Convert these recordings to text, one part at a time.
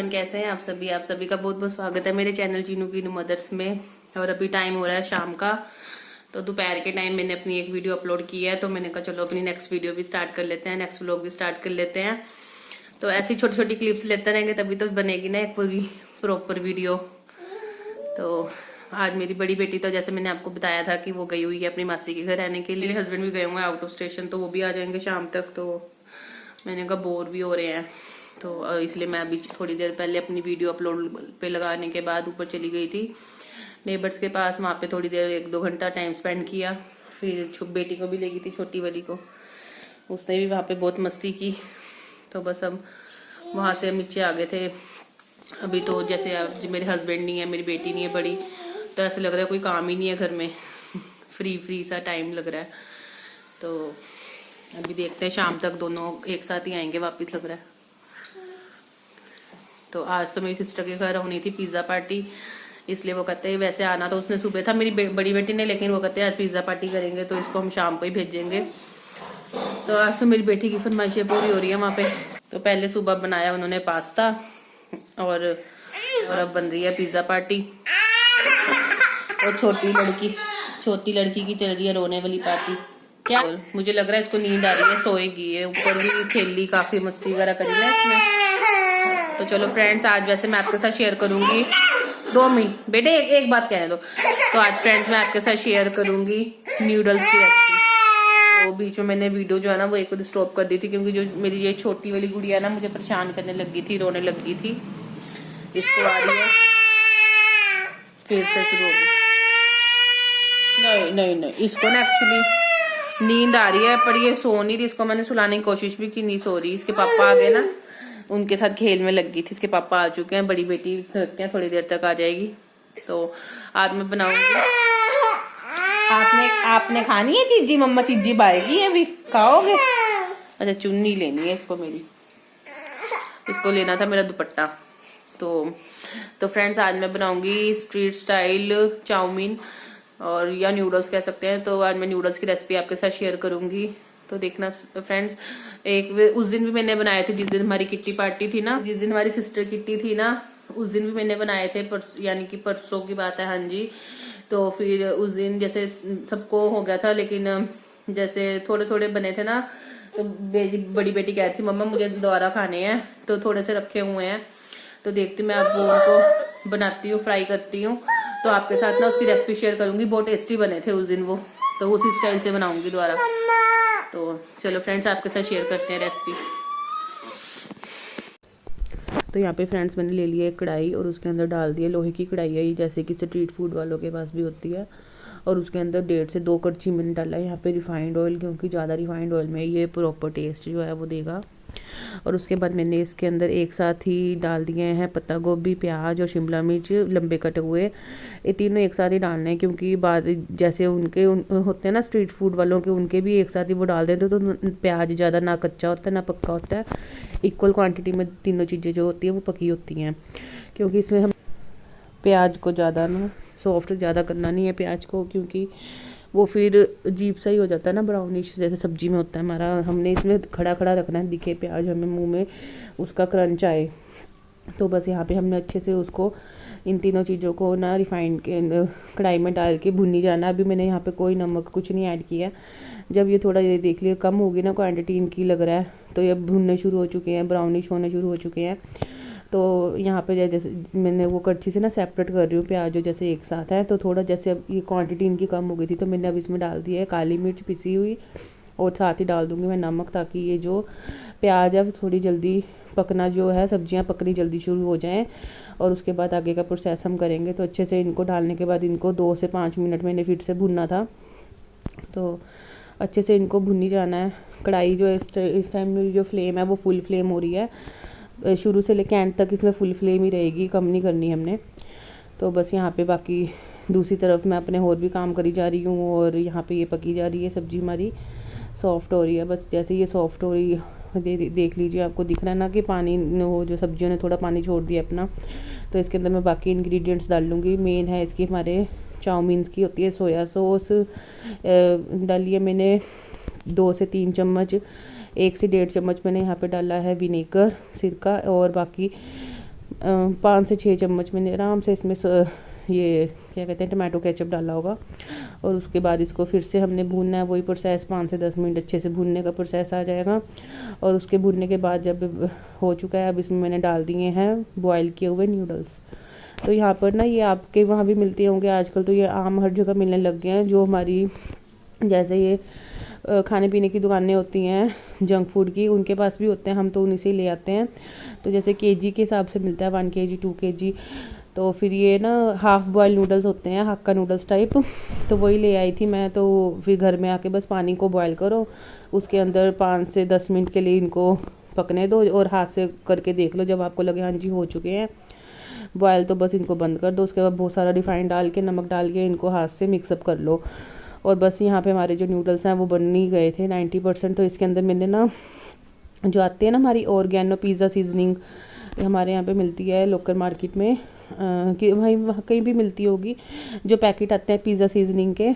Everyone, कैसे हैं आप सभी का बहुत बहुत स्वागत है मेरे चैनल चीनू की मदर्स में। और अभी टाइम हो रहा है शाम का, तो दोपहर के टाइम मैंने अपनी एक वीडियो अपलोड की है, तो मैंने कहा चलो अपनी नेक्स्ट वीडियो भी स्टार्ट कर लेते हैं, नेक्स्ट व्लॉग भी स्टार्ट कर लेते हैं। तो ऐसी छोटी छोटी क्लिप्स लेते रहेंगे तभी तो बनेगी ना एक पूरी प्रॉपर वीडियो। तो आज मेरी बड़ी बेटी, तो जैसे मैंने आपको बताया था कि वो गई हुई है अपनी मासी के घर रहने के लिए, हस्बैंड भी गए हुए हैं आउट ऑफ स्टेशन, तो वो भी आ जाएंगे शाम तक। तो मैंने कहा बोर भी हो रहे हैं, तो इसलिए मैं अभी थोड़ी देर पहले अपनी वीडियो अपलोड पे लगाने के बाद ऊपर चली गई थी नेबर्स के पास। वहाँ पे थोड़ी देर 1-2 घंटा टाइम स्पेंड किया। फिर बेटी को भी ले गई थी, छोटी वाली को, उसने भी वहाँ पे बहुत मस्ती की। तो बस अब वहाँ से हम नीचे आ गए थे। अभी तो जैसे अब मेरे हस्बैंड नहीं है, मेरी बेटी नहीं है बड़ी, तो ऐसे लग रहा है कोई काम ही नहीं है घर में फ्री सा टाइम लग रहा है। तो अभी देखते हैं शाम तक दोनों एक साथ ही आएंगे वापस, लग रहा है। तो आज तो मेरी सिस्टर के घर होनी थी पिज्ज़ा पार्टी, इसलिए वो कहते हैं, वैसे आना तो उसने सुबह था मेरी बड़ी बेटी ने, लेकिन वो कहते हैं आज पिज्ज़ा पार्टी करेंगे तो इसको हम शाम को ही भेजेंगे। तो आज तो मेरी बेटी की फरमाइशें पूरी हो रही है वहाँ पे। तो पहले सुबह बनाया उन्होंने पास्ता, और अब बन रही है पिज्ज़ा पार्टी। और छोटी लड़की की चल रही है रोने वाली पार्टी। क्या मुझे लग रहा है इसको नींद आ रही है, सोएगी है। ऊपर भी खेल ली, काफी मस्ती वगैरह करी ना इसमें। तो चलो फ्रेंड्स, आज वैसे मैं आपके साथ शेयर करूंगी 2 मिनट बेटे, एक बात कहने दो। तो आज फ्रेंड्स मैं आपके साथ शेयर करूंगी न्यूडल्स की रेसिपी। तो बीच में मैंने वीडियो जो है ना वो एक स्टॉप कर दी थी, क्योंकि जो मेरी ये छोटी वाली गुड़िया ना मुझे परेशान करने लगी थी, रोने लगी थी। इसको आ रही है फिर से शुरू हो गई। नहीं, इसको ना एक्चुअली नींद आ रही है, पर ये सो नहीं रही। इसको मैंने सुलाने की कोशिश भी की, नहीं सो रही। इसके पापा आ गए ना, उनके साथ खेल में लग गई थी। इसके पापा आ चुके हैं, बड़ी बेटी देखते हैं थोड़ी देर तक आ जाएगी। तो आज मैं बनाऊंगी। आपने खानी है चीजी? मम्मा चीजी बाएगी अभी, खाओगे? अच्छा, चुन्नी लेनी है इसको मेरी, इसको लेना था मेरा दुपट्टा। तो फ्रेंड्स आज मैं बनाऊंगी स्ट्रीट स्टाइल चाउमीन, और या न्यूडल्स कह सकते हैं। तो आज मैं न्यूडल्स की रेसिपी आपके साथ शेयर करूंगी, तो देखना फ्रेंड्स। उस दिन भी मैंने बनाए थे, जिस दिन हमारी किट्टी पार्टी थी ना, जिस दिन हमारी सिस्टर किट्टी थी ना, उस दिन भी मैंने बनाए थे, यानी कि परसों की बात है। हाँ जी। तो फिर उस दिन जैसे सबको हो गया था, लेकिन जैसे थोड़े थोड़े बने थे ना, तो बड़ी बेटी कह रही थी मम्मा मुझे दोबारा खाने हैं, तो थोड़े से रखे हुए हैं। तो देखती मैं अब वो उनको बनाती हूँ, फ्राई करती हूँ, तो आपके साथ ना उसकी रेसिपी शेयर करूंगी। बहुत टेस्टी बने थे उस दिन वो, तो उसी स्टाइल से बनाऊंगी दोबारा। तो चलो फ्रेंड्स आपके साथ शेयर करते हैं रेसिपी। तो यहाँ पे फ्रेंड्स मैंने ले लिया एक कढ़ाई, और उसके अंदर डाल दिया, लोहे की कढ़ाई है ये, जैसे कि स्ट्रीट फूड वालों के पास भी होती है। और उसके अंदर 1.5 से 2 कड़छी मैंने डाला है यहाँ पे रिफाइंड ऑयल, क्योंकि ज़्यादा रिफाइंड ऑयल में ये प्रॉपर टेस्ट जो है वो देगा। और उसके बाद मैंने इसके अंदर एक साथ ही डाल दिए हैं पत्ता गोभी, प्याज और शिमला मिर्च लंबे कटे हुए। ये तीनों एक साथ ही डालने हैं, क्योंकि बाद जैसे होते हैं ना स्ट्रीट फूड वालों के, उनके भी एक साथ ही वो डाल देते, तो प्याज ज़्यादा ना कच्चा होता है ना पक्का होता है। इक्वल क्वांटिटी में तीनों चीज़ें जो होती हैं वो पकी होती हैं, क्योंकि इसमें हम प्याज को ज़्यादा ना सॉफ्ट ज़्यादा करना नहीं है प्याज को, क्योंकि वो फिर अजीब सा ही हो जाता है ना, ब्राउनिश जैसे सब्जी में होता है हमारा। हमने इसमें खड़ा रखना है, दिखे प्याज हमें मुंह में उसका क्रंच आए। तो बस यहाँ पे हमने अच्छे से उसको, इन तीनों चीज़ों को ना रिफाइंड के कढ़ाई में डाल के भुनी जाना। अभी मैंने यहाँ पे कोई नमक कुछ नहीं ऐड किया। जब ये थोड़ा ये देख लिया कम होगी ना क्वांटिटी इनकी, लग रहा है, तो ये भुनने शुरू हो चुके हैं, ब्राउनिश होने शुरू हो चुके हैं। तो यहाँ पे जैसे मैंने वो कड़छी से ना सेपरेट कर रही हूँ प्याज जो जैसे एक साथ है। तो थोड़ा जैसे अब ये क्वांटिटी इनकी कम हो गई थी, तो मैंने अब इसमें डाल दिया है काली मिर्च पिसी हुई, और साथ ही डाल दूँगी मैं नमक, ताकि ये जो प्याज है थोड़ी जल्दी पकना, जो है सब्जियाँ पकनी जल्दी शुरू हो जाएँ। और उसके बाद आगे का प्रोसेस हम करेंगे। तो अच्छे से इनको डालने के बाद इनको 2 से 5 मिनट मैंने फिर से भुनना था। तो अच्छे से इनको भुनी जाना है। कढ़ाई जो इस टाइम मेरी जो फ्लेम है वो फुल फ्लेम हो रही है, शुरू से लेकर एंड तक इसमें फुल फ्लेम ही रहेगी, कम नहीं करनी हमने। तो बस यहाँ पे बाकी दूसरी तरफ मैं अपने और भी काम करी जा रही हूँ, और यहाँ पे ये पकी जा रही है सब्जी, हमारी सॉफ्ट हो रही है। बस जैसे ये सॉफ्ट हो रही है, देख लीजिए, आपको दिख रहा है ना कि पानी वो जो सब्जियों ने थोड़ा पानी छोड़ दिया अपना। तो इसके अंदर मैं बाकी इंग्रेडिएंट्स डाल लूँगी। मेन है इसकी हमारे चाउमीन्स की होती है सोया सॉस, डाली है मैंने 2 से 3 चम्मच। 1 से 1.5 चम्मच मैंने यहाँ पे डाला है विनेगर, सिरका, और बाकी 5 से 6 चम्मच मैंने आराम से इसमें ये क्या कहते हैं टमाटो केचप डाला होगा। और उसके बाद इसको फिर से हमने भूनना है, वही प्रोसेस 5 से 10 मिनट अच्छे से भूनने का प्रोसेस आ जाएगा। और उसके भूनने के बाद जब हो चुका है, अब इसमें मैंने डाल दिए हैं बॉयल किए हुए नूडल्स। तो यहाँ पर ना ये आपके वहाँ भी मिलते होंगे आजकल, तो ये आम हर जगह मिलने लग गए हैं। जो हमारी जैसे ये खाने पीने की दुकानें होती हैं जंक फूड की, उनके पास भी होते हैं, हम तो उन्हीं से ले आते हैं। तो जैसे केजी के हिसाब से मिलता है, 1 kg 2 kg। तो फिर ये ना हाफ़ बॉयल नूडल्स होते हैं, हक्का नूडल्स टाइप, तो वही ले आई थी मैं। तो फिर घर में आके बस पानी को बॉयल करो, उसके अंदर 5 से 10 मिनट के लिए इनको पकने दो और हाथ से करके देख लो, जब आपको लगे हाँ जी हो चुके हैं बॉयल, तो बस इनको बंद कर दो। उसके बाद बहुत सारा रिफाइंड डाल के, नमक डाल के इनको हाथ से मिक्सअप कर लो। और बस यहाँ पे हमारे जो नूडल्स हैं वो बन ही गए थे 90%। तो इसके अंदर मैंने ना जो आती है ना हमारी ऑर्गेनो पिज़्ज़ा सीजनिंग, हमारे यहाँ पे मिलती है लोकल मार्केट में, कि भाई वहाँ कहीं भी मिलती होगी, जो पैकेट आते हैं पिज़्ज़ा सीजनिंग के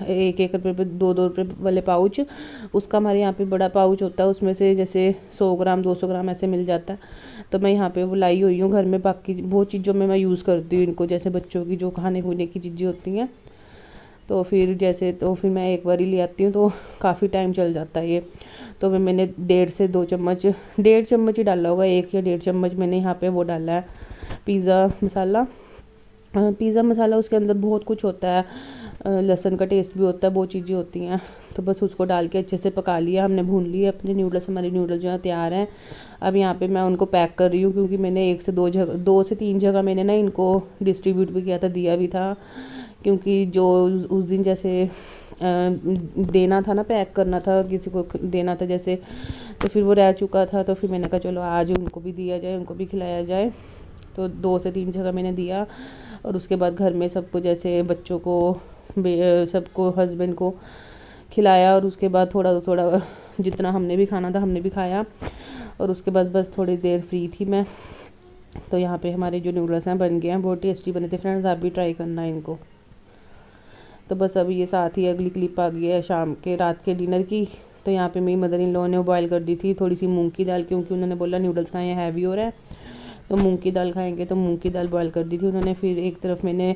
1-1 रुपये पे 2-2 रुपये वाले पाउच, उसका हमारे यहाँ पे बड़ा पाउच होता है, उसमें से जैसे 100 ग्राम 200 ग्राम ऐसे मिल जाता है। तो मैं यहाँ पे वो लाई हुई हूँ घर में। बाकी बहुत चीज़ों में मैं यूज़ करती हूँ इनको, जैसे बच्चों की जो खाने पीने की चीज़ें होती हैं, तो फिर मैं एक बार ही ले आती हूँ, तो काफ़ी टाइम चल जाता है ये। तो मैंने 1.5 से 2 चम्मच, 1.5 चम्मच ही डाला होगा, 1 या 1.5 चम्मच मैंने यहाँ पे वो डाला है पिज़्ज़ा मसाला। पिज़्ज़ा मसाला उसके अंदर बहुत कुछ होता है, लहसुन का टेस्ट भी होता है, बहुत चीज़ें होती हैं। तो बस उसको डाल के अच्छे से पका लिया हमने, भून लिए अपने नूडल्स। हमारे नूडल्स जो है तैयार हैं। अब यहाँ पे मैं उनको पैक कर रही हूँ, क्योंकि मैंने 1 से 2 से 3 जगह मैंने ना इनको डिस्ट्रीब्यूट भी किया था, दिया भी था, क्योंकि जो उस दिन जैसे देना था ना, पैक करना था, किसी को देना था जैसे, तो फिर वो रह चुका था। तो फिर मैंने कहा चलो आज उनको भी दिया जाए, उनको भी खिलाया जाए। तो 2 से 3 जगह मैंने दिया। और उसके बाद घर में सबको, जैसे बच्चों को, सबको, हस्बैंड को खिलाया। और उसके बाद थोड़ा थोड़ा जितना हमने भी खाना था हमने भी खाया। और उसके बाद बस थोड़ी देर फ्री थी मैं। तो यहाँ पे हमारे जो नूडल्स हैं बन गए हैं, बहुत टेस्टी बने थे फ्रेंड्स, आप भी ट्राई करना इनको। तो बस अभी ये साथ ही अगली क्लिप आ गई है शाम के रात के डिनर की। तो यहाँ पे मेरी मदर इन लॉ ने बॉयल कर दी थी थोड़ी सी मूंग की दाल, क्योंकि उन्होंने बोला नूडल्स खाएं हैवी हो रहा है, तो मूंग की दाल खाएंगे, तो मूंग की दाल बॉयल कर दी थी उन्होंने। फिर एक तरफ मैंने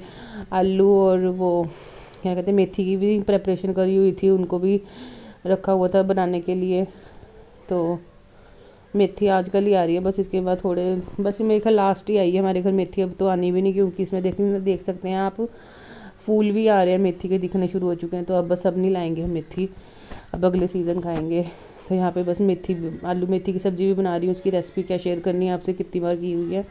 आलू और वो क्या कहते हैं मेथी की भी प्रेपरेशन करी हुई थी, उनको भी रखा हुआ था बनाने के लिए। तो मेथी आजकल ही आ रही है, बस इसके बाद बस मेरे ख्याल लास्ट ही आई है हमारे घर मेथी, अब तो आनी भी नहीं, क्योंकि इसमें देख सकते हैं आप फूल भी आ रहे हैं, मेथी के दिखने शुरू हो चुके हैं। तो अब बस अब नहीं लाएंगे हम मेथी, अब अगले सीज़न खाएंगे। तो यहाँ पे बस आलू मेथी की सब्ज़ी भी बना रही हूँ, उसकी रेसिपी क्या शेयर करनी है आपसे, कितनी बार की हुई है।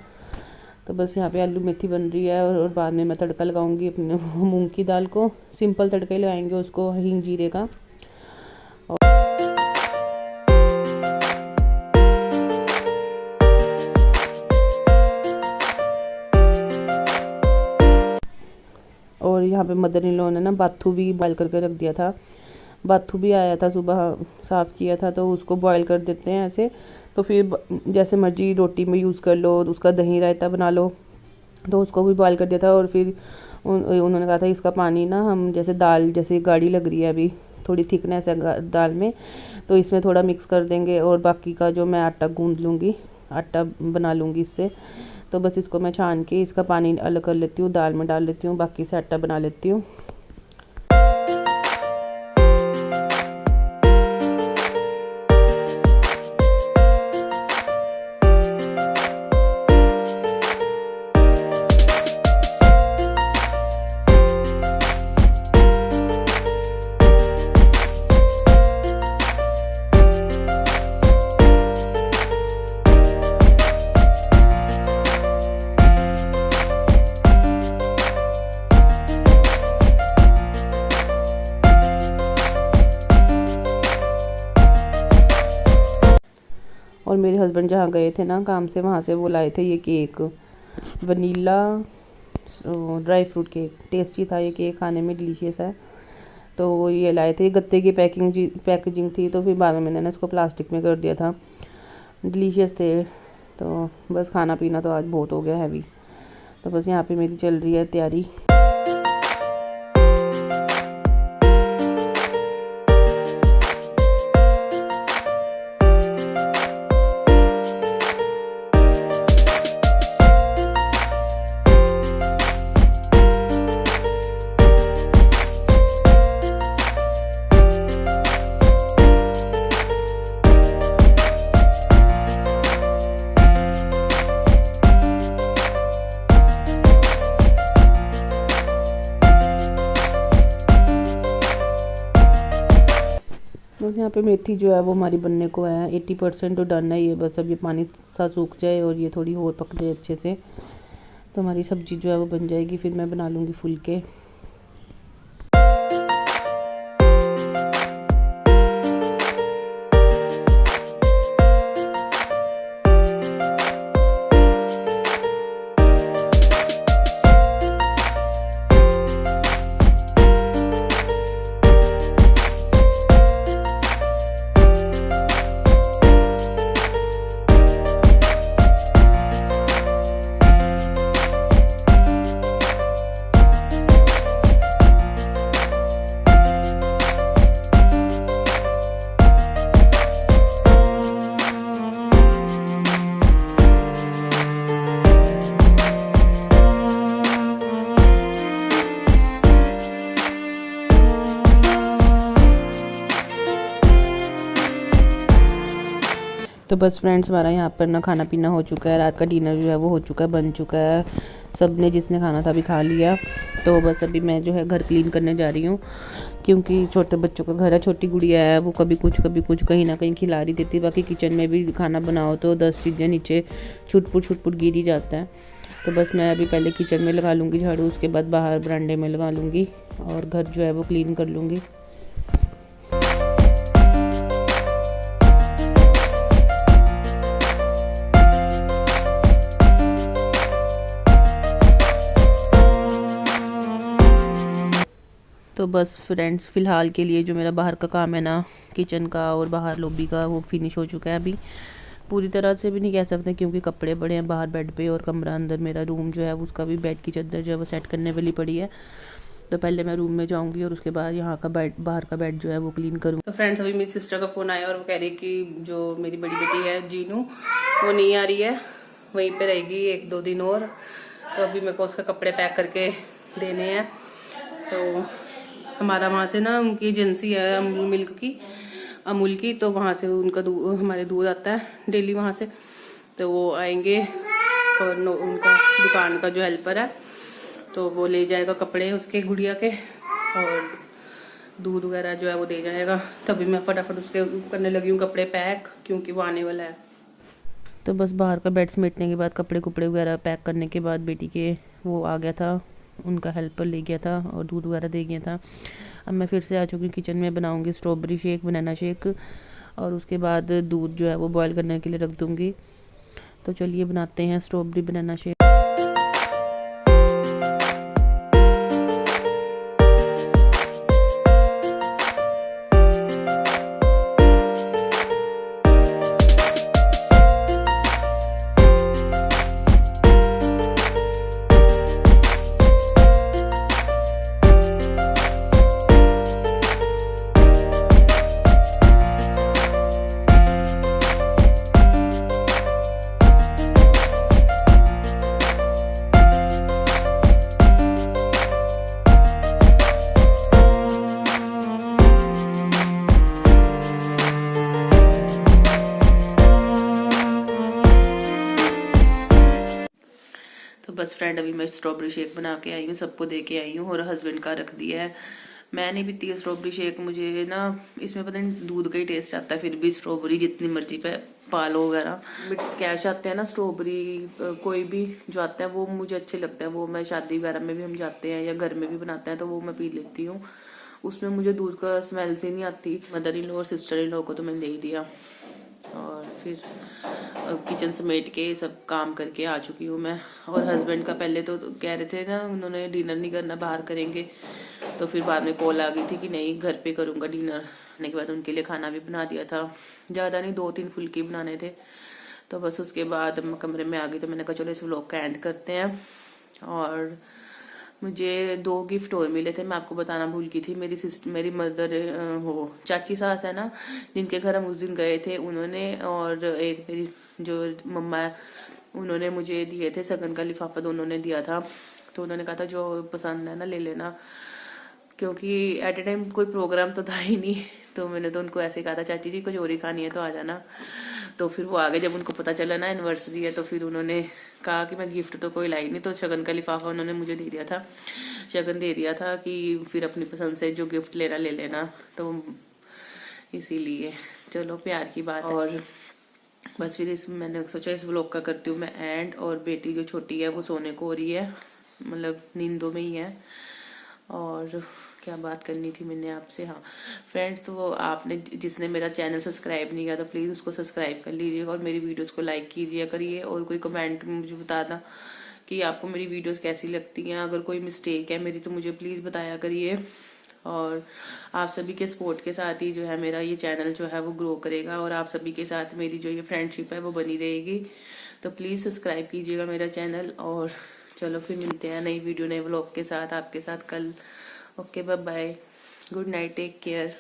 तो बस यहाँ पे आलू मेथी बन रही है, और बाद में मैं तड़का लगाऊंगी अपने मूंग की दाल को, सिंपल तड़का ही लगाएंगे उसको, हींग जीरे का। और यहाँ पे मदर इन लॉ ने ना बाथू भी बॉयल करके रख दिया था, बाथू भी आया था सुबह, साफ़ किया था, तो उसको बॉयल कर देते हैं ऐसे। तो फिर जैसे मर्जी रोटी में यूज़ कर लो, उसका दही रायता बना लो, तो उसको भी बॉयल कर दिया था। और फिर उन्होंने कहा था इसका पानी ना हम जैसे दाल जैसे गाढ़ी लग रही है अभी, थोड़ी थिकनेस है दाल में, तो इसमें थोड़ा मिक्स कर देंगे, और बाकी का जो मैं आटा गूँध लूँगी, आटा बना लूँगी इससे। तो बस इसको मैं छान के इसका पानी अलग कर लेती हूँ, दाल में डाल लेती हूँ, बाकी से आटा बना लेती हूँ। और मेरे हस्बैंड जहाँ गए थे ना काम से, वहाँ से वो लाए थे ये cake, vanilla dry fruit cake, tasty था ये केक, खाने में डिलीशियस है। तो वो ये लाए थे, गत्ते की पैकेजिंग थी, तो फिर बाद में मैंने इसको प्लास्टिक में कर दिया था, डिलीशियस थे। तो बस खाना पीना तो आज बहुत हो गया हैवी। तो बस यहाँ पे मेरी चल रही है तैयारी। बस यहाँ पे मेथी जो है वो हमारी बनने को है, 80% तो डन है ये। बस अब ये पानी सा सूख जाए और ये थोड़ी और पक जाए अच्छे से, तो हमारी सब्ज़ी जो है वो बन जाएगी। फिर मैं बना लूँगी फुलके। तो बस फ्रेंड्स, हमारा यहाँ पर ना खाना पीना हो चुका है। रात का डिनर जो है वो हो चुका है, बन चुका है। सब ने जिसने खाना था अभी खा लिया। तो बस अभी मैं जो है घर क्लीन करने जा रही हूँ, क्योंकि छोटे बच्चों का घर है, छोटी गुड़िया है, वो कभी कुछ कहीं ना कहीं खिला रही देती है। बाकी किचन में भी खाना बनाओ तो 10 चीज़ें नीचे छुटपुट गिर ही जाता है। तो बस मैं अभी पहले किचन में लगा लूँगी झाड़ू, उसके बाद बाहर बरांडे में लगा लूँगी और घर जो है वो क्लीन कर लूँगी। तो बस फ्रेंड्स, फ़िलहाल के लिए जो मेरा बाहर का काम है ना, किचन का और बाहर लॉबी का, वो फिनिश हो चुका है। अभी पूरी तरह से भी नहीं कह सकते, क्योंकि कपड़े बड़े हैं बाहर बेड पे, और कमरा अंदर मेरा रूम जो है उसका भी बेड की चादर जो है वो सेट करने वाली पड़ी है। तो पहले मैं रूम में जाऊंगी और उसके बाद यहाँ का बेड, बाहर का बेड जो है वो क्लीन करूँगी। तो फ्रेंड्स, अभी मेरी सिस्टर का फ़ोन आया और वो कह रही कि जो मेरी बड़ी बेटी है जीनू, वो नहीं आ रही है, वहीं पर रहेगी 1-2 दिन और। तो अभी मेरे को उसका कपड़े पैक करके देने हैं। तो हमारा वहाँ से ना उनकी एजेंसी है अमूल की, तो वहाँ से उनका हमारे दूध आता है डेली वहाँ से। तो वो आएंगे और उनका दुकान का जो हेल्पर है, तो वो ले जाएगा कपड़े उसके गुड़िया के, और दूध वगैरह जो है वो दे जाएगा। तभी मैं फटाफट उसके करने लगी हूँ कपड़े पैक, क्योंकि वो आने वाला है। तो बस बाहर का बेड समेटने के बाद, कपड़े कुपड़े वगैरह पैक करने के बाद, बेटी के वो आ गया था, उनका हेल्पर ले गया था और दूध वगैरह दे गया था। अब मैं फिर से आ चुकी हूँ किचन में, बनाऊंगी स्ट्रॉबेरी शेक, बनाना शेक, और उसके बाद दूध जो है वो बॉईल करने के लिए रख दूंगी। तो चलिए बनाते हैं स्ट्रॉबेरी बनाना शेक। बस फ्रेंड, अभी मैं स्ट्रॉबेरी शेक बना के आई हूँ, सबको दे के आई हूँ और हस्बैंड का रख दिया है। मैं नहीं पीती है स्ट्रॉबेरी शेक, मुझे ना इसमें पता नहीं दूध का ही टेस्ट आता है। फिर भी स्ट्रॉबेरी जितनी मर्जी पे पालो वगैरह, मिक्स कैश आते हैं ना स्ट्रॉबेरी, कोई भी जो आता है वो मुझे अच्छे लगते हैं। वो मैं शादी वगैरह में भी हम जाते हैं या घर में भी बनाते हैं तो वो मैं पी लेती हूँ। उसमें मुझे दूध का स्मेल से नहीं आती। मदर इन लॉ और सिस्टर इन लॉ को तो मैंने दे ही दिया, और फिर किचन समेट के सब काम करके आ चुकी हूँ मैं। और हस्बैंड का पहले तो कह रहे थे ना, उन्होंने डिनर नहीं करना, बाहर करेंगे। तो फिर बाद में कॉल आ गई थी कि नहीं, घर पे करूँगा डिनर। आने के बाद उनके लिए खाना भी बना दिया था, ज़्यादा नहीं, 2-3 फुल्के बनाने थे। तो बस उसके बाद मैं कमरे में आ गई, तो मैंने कहा चलो इस व्लॉग का एंड करते हैं। और मुझे 2 गिफ्ट और मिले थे, मैं आपको बताना भूल गई थी। मेरी मदर हो चाची सास है ना, जिनके घर हम उस दिन गए थे, उन्होंने, और एक मेरी जो मम्मा है, उन्होंने मुझे दिए थे सगन का लिफाफा, दोनों ने दिया था। तो उन्होंने कहा था जो पसंद है ना ले लेना, क्योंकि एट ए टाइम कोई प्रोग्राम तो था ही नहीं। तो मैंने तो उनको ऐसे कहा था, चाची जी कचौरी खानी है तो आ जाना। तो फिर वो आ गए, जब उनको पता चला ना एनिवर्सरी है, तो फिर उन्होंने कहा कि मैं गिफ्ट तो कोई लाई नहीं, तो शगन का लिफाफा उन्होंने मुझे दे दिया था, शगन दे दिया था कि फिर अपनी पसंद से जो गिफ्ट लेना ले लेना। तो इसीलिए चलो प्यार की बात है। और बस फिर इस मैंने सोचा इस व्लॉग का करती हूँ मैं एंड। और बेटी जो छोटी है वो सोने को हो रही है, मतलब नींदों में ही है। और क्या बात करनी थी मैंने आपसे, हाँ फ्रेंड्स, तो वो आपने जिसने मेरा चैनल सब्सक्राइब नहीं किया तो प्लीज़ उसको सब्सक्राइब कर लीजिएगा और मेरी वीडियोस को लाइक कीजिए करिए। और कोई कमेंट में मुझे बताना कि आपको मेरी वीडियोस कैसी लगती हैं। अगर कोई मिस्टेक है मेरी तो मुझे प्लीज़ बताया करिए। और आप सभी के सपोर्ट के साथ ही जो है मेरा ये चैनल जो है वो ग्रो करेगा और आप सभी के साथ मेरी जो ये फ्रेंडशिप है वो बनी रहेगी। तो प्लीज़ सब्सक्राइब कीजिएगा मेरा चैनल। और चलो फिर मिलते हैं नई वीडियो नए व्लॉग के साथ आपके साथ कल। Okay bye bye, good night, take care.